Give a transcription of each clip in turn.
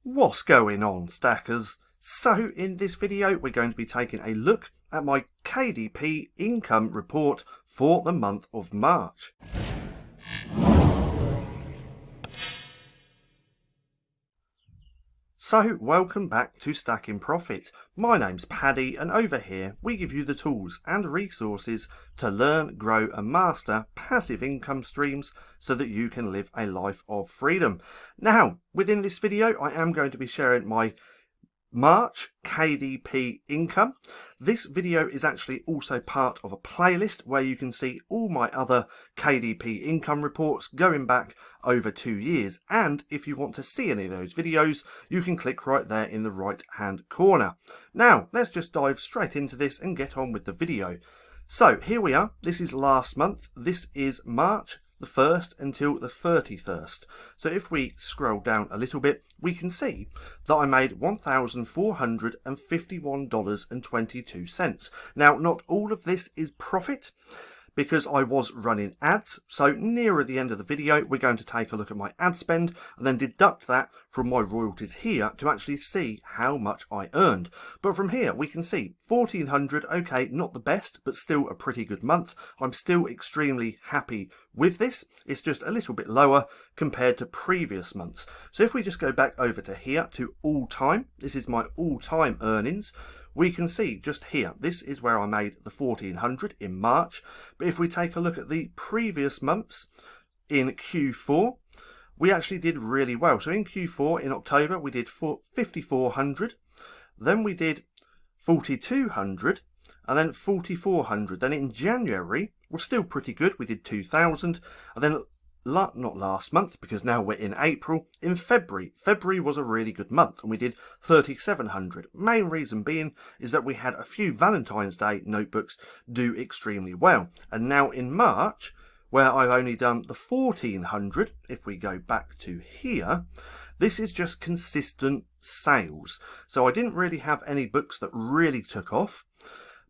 What's going on, stackers? So in this video we're going to be taking a look at my KDP income report for the month of March. So welcome back to StackinProfit. My name's Paddy and over here we give you the tools and resources to learn, grow and master passive income streams so that you can live a life of freedom. Now within this video I am going to be sharing my March KDP income. This video is actually also part of a playlist where you can see all my other KDP income reports going back over 2 years, and if you want to see any of those videos you can click right there in the right hand corner. Now let's just dive straight into this and get on with the video. So here we are, this is last month, this is March the 1st until the 31st. So if we scroll down a little bit, we can see that I made $1,451.22. Now, not all of this is profit because I was running ads. So nearer the end of the video, we're going to take a look at my ad spend and then deduct that from my royalties here to actually see how much I earned. But from here, we can see 1,400, okay, not the best, but still a pretty good month. I'm still extremely happy with this. It's just a little bit lower compared to previous months. So if we just go back over to here to all time, this is my all time earnings. We can see just here, this is where I made the 1,400 in March. But if we take a look at the previous months in Q4, we actually did really well. So in Q4, in October, we did 5,400. Then we did 4,200 and then 4,400. Then in January, we're still pretty good. We did 2,000 and then not last month because now we're in April. In February was a really good month and we did 3,700. Main reason being is that we had a few Valentine's Day notebooks do extremely well. And now in March, where I've only done the 1,400, if we go back to here, this is just consistent sales. So I didn't really have any books that really took off,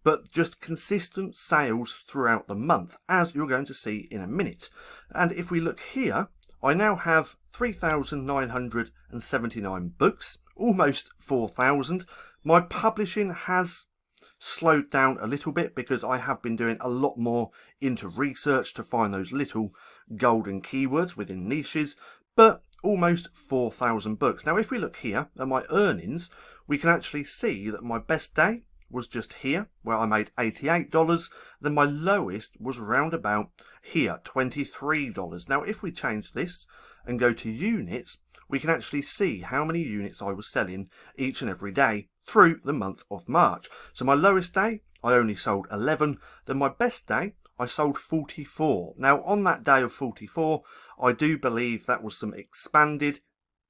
but just consistent sales throughout the month, as you're going to see in a minute. And if we look here, I now have 3,979 books, almost 4,000. My publishing has slowed down a little bit because I have been doing a lot more into research to find those little golden keywords within niches, but almost 4,000 books. Now if we look here at my earnings, we can actually see that my best day was just here where I made $88. Then my lowest was round about here, $23. Now if we change this and go to units, we can actually see how many units I was selling each and every day through the month of March. So my lowest day I only sold 11. Then my best day I sold 44. Now on that day of 44, I do believe that was some expanded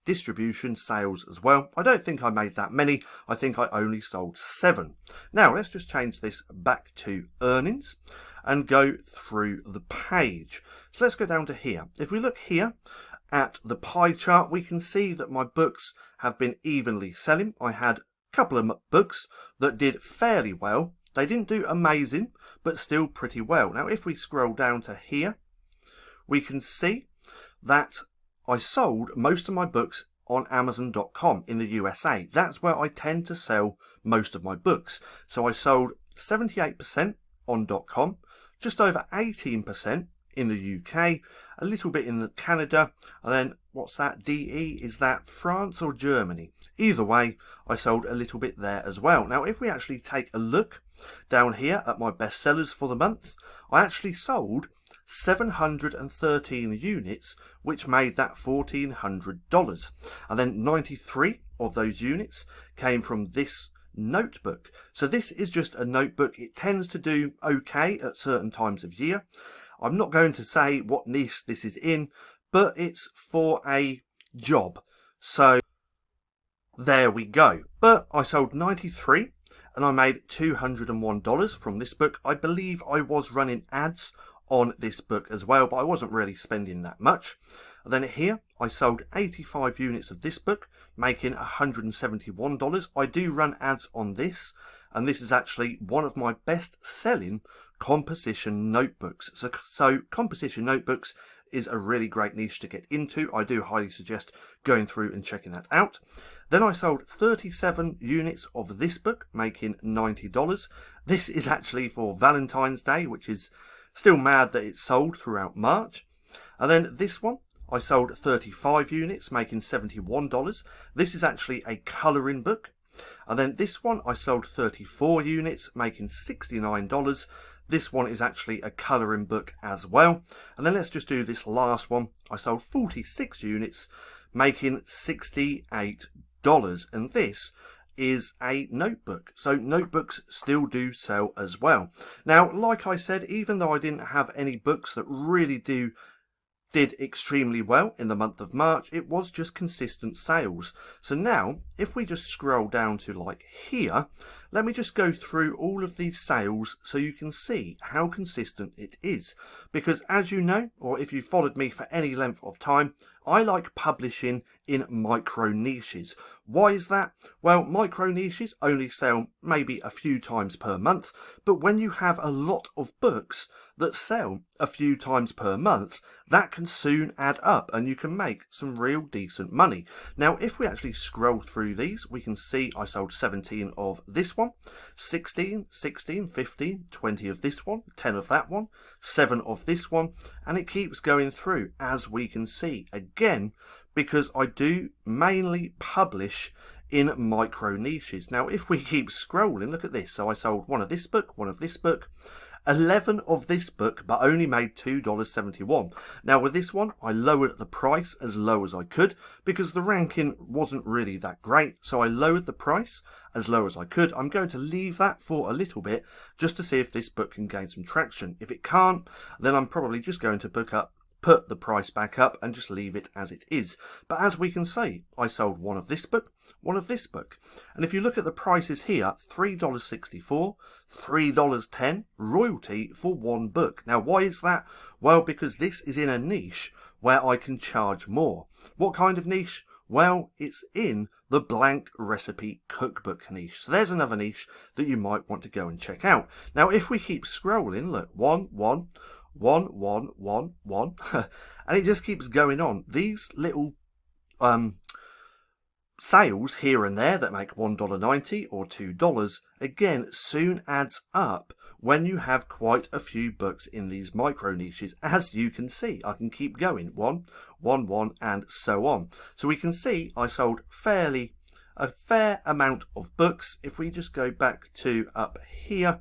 distribution sales as well. I don't think I made that many. I think I only sold 7. Now let's just change this back to earnings and go through the page. So let's go down to here. If we look here at the pie chart, we can see that my books have been evenly selling. I had a couple of books that did fairly well. They didn't do amazing, but still pretty well. Now if we scroll down to here, we can see that I sold most of my books on Amazon.com in the USA. That's where I tend to sell most of my books. So I sold 78% on .com, just over 18% in the UK, a little bit in Canada, and then what's that, DE? Is that France or Germany? Either way, I sold a little bit there as well. Now if we actually take a look down here at my bestsellers for the month, I actually sold 713 units, which made that $1,400. And then 93 of those units came from this notebook. So this is just a notebook. It tends to do okay at certain times of year. I'm not going to say what niche this is in, but it's for a job. So there we go. But I sold 93 and I made $201 from this book. I believe I was running ads on this book as well, but I wasn't really spending that much. And then here I sold 85 units of this book, making $171. I do run ads on this, and this is actually one of my best selling composition notebooks. So composition notebooks is a really great niche to get into. I do highly suggest going through and checking that out. Then I sold 37 units of this book, making $90. This is actually for Valentine's Day, which is still mad that it's sold throughout March. And then this one, I sold 35 units, making $71. This is actually a colouring book. And then this one, I sold 34 units, making $69. This one is actually a colouring book as well. And then let's just do this last one. I sold 46 units, making $68. And this is a notebook. So notebooks still do sell as well. Now, like I said, even though I didn't have any books that really did extremely well in the month of March, it was just consistent sales. So now, if we just scroll down to like here, let me just go through all of these sales so you can see how consistent it is. Because as you know, or if you followed me for any length of time, I like publishing in micro niches. Why is that? Well, micro niches only sell maybe a few times per month, but when you have a lot of books that sell a few times per month, that can soon add up and you can make some real decent money. Now, if we actually scroll through these, we can see I sold 17 of this one, 16, 16, 15, 20 of this one, 10 of that one, 7 of this one, and it keeps going through, as we can see. Again, because I do mainly publish in micro niches. Now, if we keep scrolling, look at this. So I sold one of this book, one of this book, 11 of this book, but only made $2.71. Now with this one, I lowered the price as low as I could because the ranking wasn't really that great. So I lowered the price as low as I could. I'm going to leave that for a little bit just to see if this book can gain some traction. If it can't, then I'm probably just going to put the price back up and just leave it as it is. But as we can see, I sold one of this book, one of this book. And if you look at the prices here, $3.64, $3.10 royalty for one book. Now, why is that? Well, because this is in a niche where I can charge more. What kind of niche? Well, it's in the blank recipe cookbook niche. So there's another niche that you might want to go and check out. Now, if we keep scrolling, look, one, and it just keeps going on. These little sales here and there that make $1.90 or $2 again soon adds up when you have quite a few books in these micro niches. As you can see, I can keep going, one, and so on. So we can see I sold a fair amount of books. If we just go back to up here,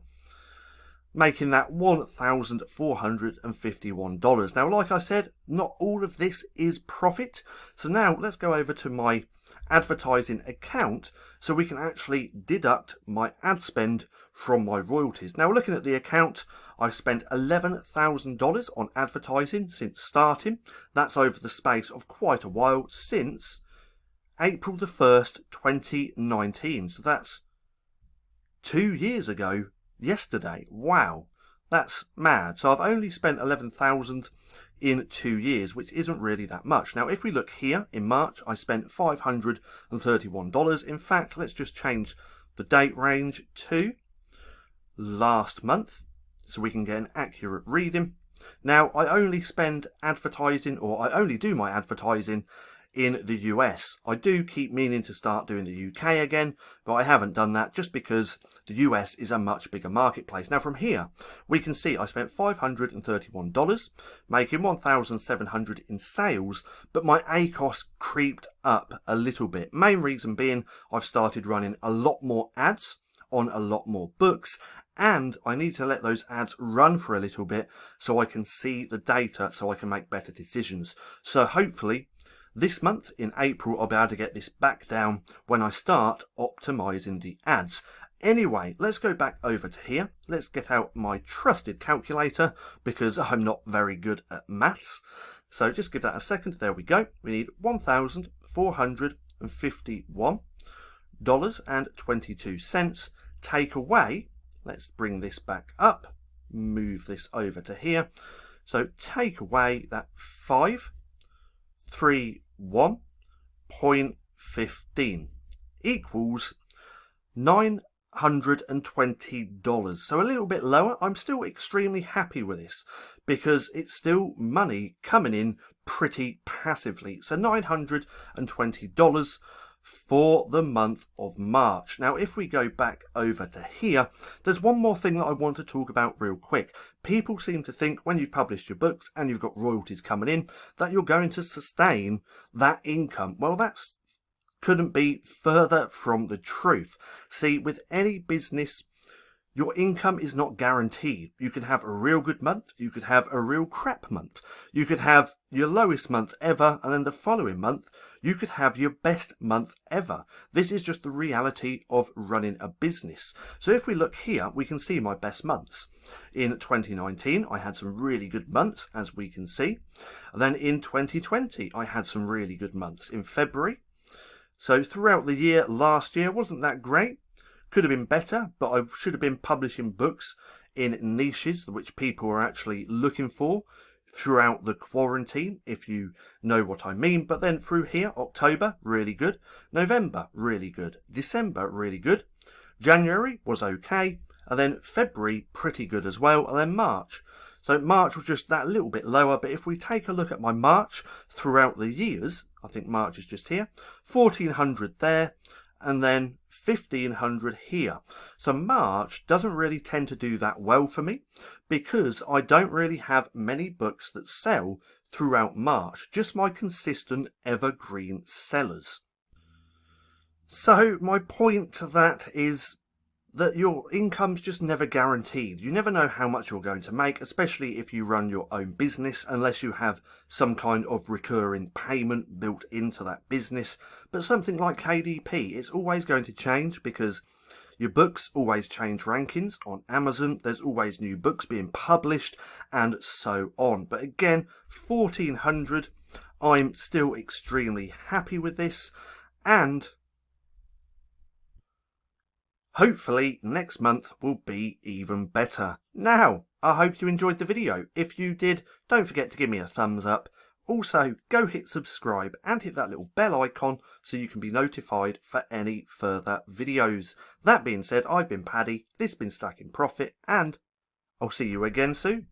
making that $1,451. Now, like I said, not all of this is profit. So now let's go over to my advertising account so we can actually deduct my ad spend from my royalties. Now, looking at the account, I've spent $11,000 on advertising since starting. That's over the space of quite a while, since April the 1st, 2019. So that's 2 years ago yesterday. Wow, that's mad. So I've only spent 11,000 in 2 years, which isn't really that much. Now, if we look here in March, I spent $531. In fact, let's just change the date range to last month so we can get an accurate reading. Now, I only spend advertising, or I only do my advertising in the US. I do keep meaning to start doing the UK again, but I haven't done that just because the US is a much bigger marketplace. Now from here, we can see I spent $531, making $1,700 in sales, but my ACOS creeped up a little bit. Main reason being I've started running a lot more ads on a lot more books, and I need to let those ads run for a little bit so I can see the data so I can make better decisions. So hopefully this month, in April, I'll be able to get this back down when I start optimizing the ads. Anyway, let's go back over to here. Let's get out my trusted calculator because I'm not very good at maths. So just give that a second. There we go. We need $1,451.22. Take away, let's bring this back up, move this over to here. So take away that 531.15 equals $9 $920. So a little bit lower. I'm still extremely happy with this because it's still money coming in pretty passively. So $920 for the month of March. Now, if we go back over to here, there's one more thing that I want to talk about real quick. People seem to think when you've published your books and you've got royalties coming in that you're going to sustain that income. Well, that's couldn't be further from the truth. See, with any business, your income is not guaranteed. You could have a real good month, you could have a real crap month, you could have your lowest month ever, and then the following month you could have your best month ever. This is just the reality of running a business. So if we look here, we can see my best months. In 2019, I had some really good months, as we can see. And then in 2020, I had some really good months. In February, so throughout the year, last year wasn't that great. Could have been better, but I should have been publishing books in niches which people are actually looking for throughout the quarantine, if you know what I mean. But then through here, October, really good. November, really good. December, really good. January was okay. And then February, pretty good as well. And then March. So March was just that little bit lower. But if we take a look at my March throughout the years, I think March is just here, 1,400 there, and then 1,500 here. So March doesn't really tend to do that well for me because I don't really have many books that sell throughout March, just my consistent evergreen sellers. So my point to that is that your income's just never guaranteed. You never know how much you're going to make, especially if you run your own business, unless you have some kind of recurring payment built into that business. But something like KDP, it's always going to change because your books always change rankings on Amazon. There's always new books being published and so on. But again, 1,400, I'm still extremely happy with this, and hopefully next month will be even better. Now, I hope you enjoyed the video. If you did, don't forget to give me a thumbs up. Also, go hit subscribe and hit that little bell icon so you can be notified for any further videos. That being said, I've been Paddy, this has been StackinProfit, and I'll see you again soon.